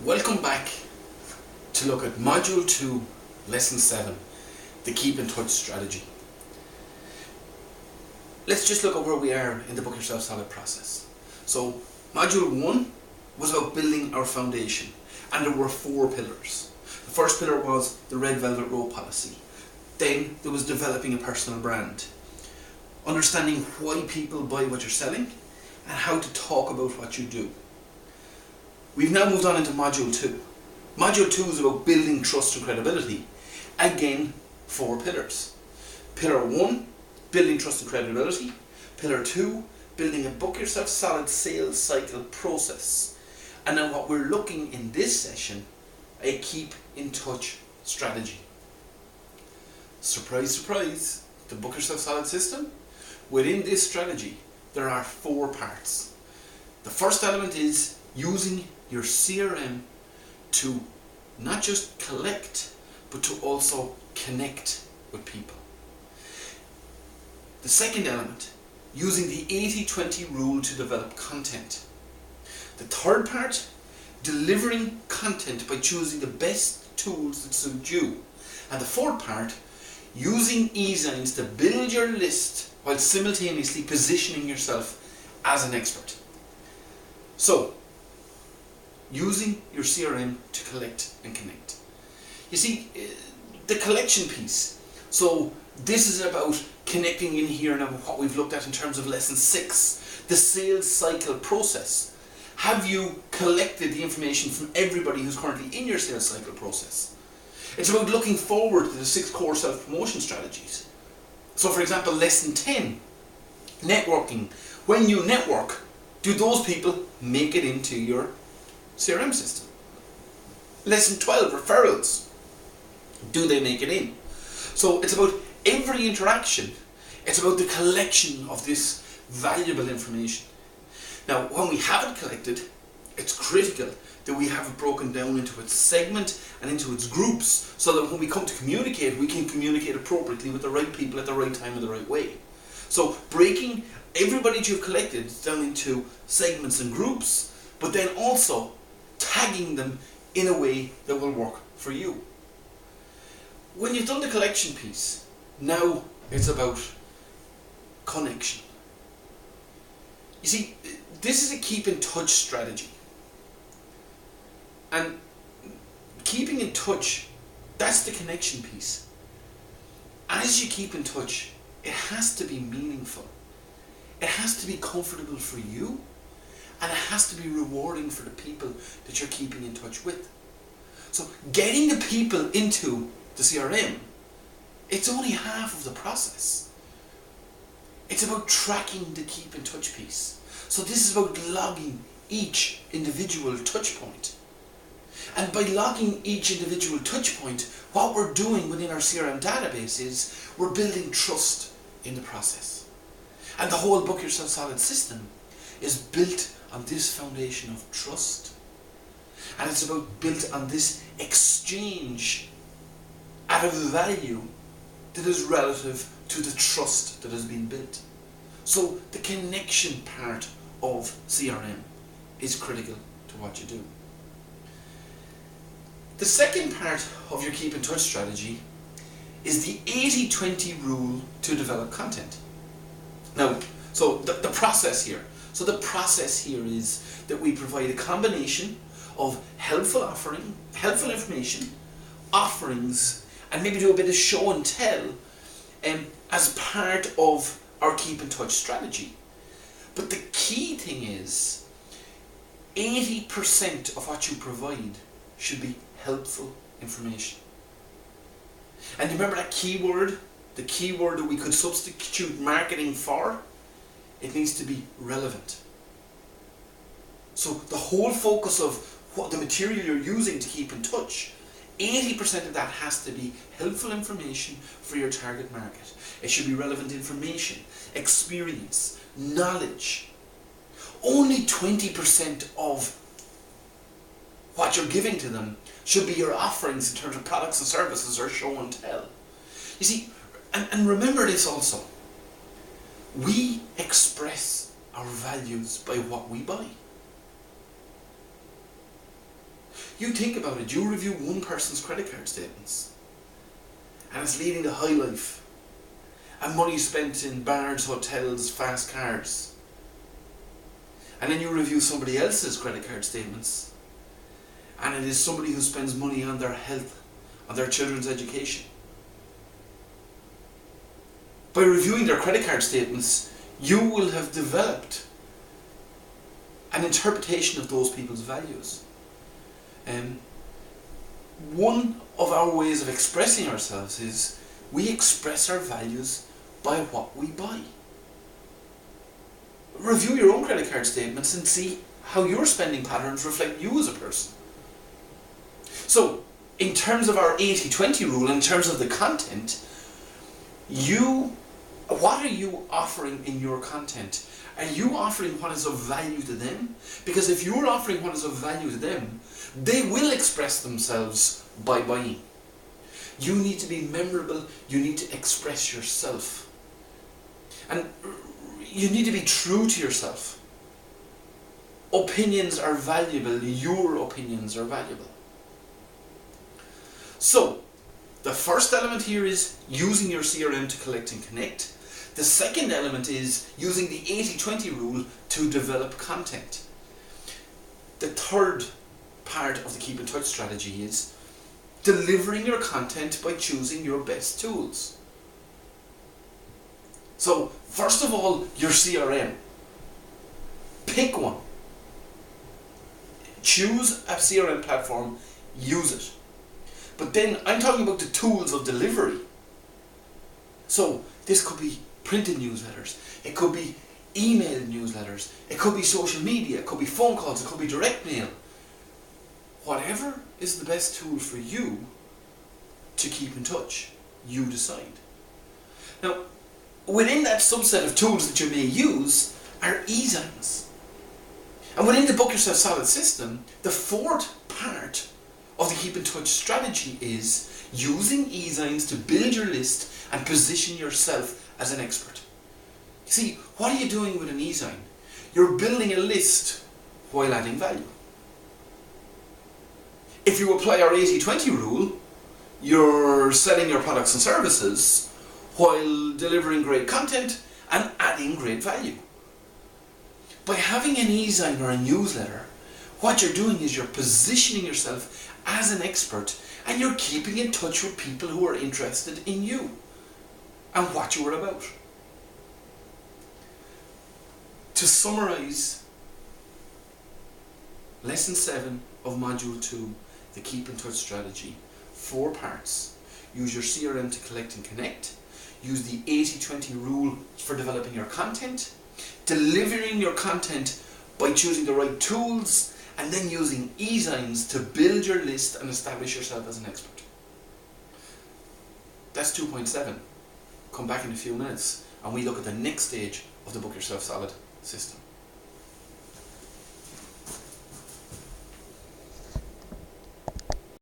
Welcome back to look at Module 2, Lesson 7, the Keep in Touch strategy. Let's just look at where we are in the Book Yourself Solid process. So, Module 1 was about building our foundation, and there were 4 pillars. The first pillar was the Red Velvet Rope policy. Then there was developing a personal brand, understanding why people buy what you're selling, and how to talk about what you do. We've now moved on into Module 2. Module 2 is about building trust and credibility. Again, 4 pillars. Pillar 1, building trust and credibility. Pillar 2, building a Book Yourself Solid sales cycle process. And now what we're looking in this session, a keep in touch strategy. Surprise, surprise, the Book Yourself Solid system. Within this strategy, there are 4 parts. The first element is using your CRM to not just collect, but to also connect with people. The second element, using the 80-20 rule to develop content. The third part, delivering content by choosing the best tools that suit you. And the fourth part, using e-signs to build your list while simultaneously positioning yourself as an expert. So, using your CRM to collect and connect. You see, the collection piece. So this is about connecting in here now what we've looked at in terms of lesson 6, the sales cycle process. Have you collected the information from everybody who's currently in your sales cycle process? It's about looking forward to the 6 core self-promotion strategies. So for example, lesson 10, networking. When you network, do those people make it into your CRM system? Lesson 12, referrals. Do they make it in? So it's about every interaction. It's about the collection of this valuable information. Now, when we have it collected, it's critical that we have it broken down into its segment and into its groups, so that when we come to communicate, we can communicate appropriately with the right people at the right time in the right way. So breaking everybody that you've collected down into segments and groups, but then also tagging them in a way that will work for you. When you've done the collection piece, now it's about connection. You see, this is a keep in touch strategy. And keeping in touch, that's the connection piece. As you keep in touch, it has to be meaningful. It has to be comfortable for you, and it has to be rewarding for the people that you're keeping in touch with. So getting the people into the CRM, it's only half of the process. It's about tracking the keep in touch piece. So this is about logging each individual touch point. And by logging each individual touch point, what we're doing within our CRM database is we're building trust in the process. And the whole Book Yourself Solid system is built on this foundation of trust. And it's about built on this exchange at a value that is relative to the trust that has been built. So the connection part of CRM is critical to what you do. The second part of your keep in touch strategy is the 80-20 rule to develop content. Now, so the process here. So the process here is that we provide a combination of helpful information, offerings, and maybe do a bit of show and tell as part of our keep in touch strategy. But the key thing is 80% of what you provide should be helpful information. And remember that keyword, the keyword that we could substitute marketing for? It needs to be relevant. So the whole focus of what the material you're using to keep in touch, 80% of that has to be helpful information for your target market. It should be relevant information, experience, knowledge. Only 20% of what you're giving to them should be your offerings in terms of products and services or show and tell. You see, and remember this also. We express our values by what we buy. You think about it, you review one person's credit card statements and it's leading to high life and money spent in bars, hotels, fast cars. And then you review somebody else's credit card statements and it is somebody who spends money on their health, on their children's education. By reviewing their credit card statements, you will have developed an interpretation of those people's values. One of our ways of expressing ourselves is we express our values by what we buy. Review your own credit card statements and see how your spending patterns reflect you as a person. So, in terms of our 80-20 rule, in terms of the content, what are you offering in your content? Are you offering what is of value to them? Because if you're offering what is of value to them, they will express themselves by buying. You need to be memorable, you need to express yourself. And you need to be true to yourself. Opinions are valuable, your opinions are valuable. So, the first element here is using your CRM to collect and connect. The second element is using the 80-20 rule to develop content. The third part of the Keep in Touch strategy is delivering your content by choosing your best tools. So, first of all, your CRM. Pick one. Choose a CRM platform, use it. But then I'm talking about the tools of delivery. So, this could be printed newsletters, it could be emailed newsletters, it could be social media, it could be phone calls, it could be direct mail. Whatever is the best tool for you to keep in touch, you decide. Now, within that subset of tools that you may use are e-signs. And within the Book Yourself Solid system, the fourth part of the Keep in Touch strategy is using e-signs to build your list and position yourself as an expert. See, what are you doing with an e-sign? You're building a list while adding value. If you apply our 80-20 rule, you're selling your products and services while delivering great content and adding great value. By having an e-sign or a newsletter, what you're doing is you're positioning yourself as an expert and you're keeping in touch with people who are interested in you and what you are about. To summarize lesson 7 of module 2, the Keep in Touch strategy, 4 parts. Use your CRM to collect and connect. Use the 80-20 rule for developing your content. Delivering your content by choosing the right tools, and then using e-signs to build your list and establish yourself as an expert. That's 2.7. Come back in a few minutes and we look at the next stage of the Book Yourself Solid system.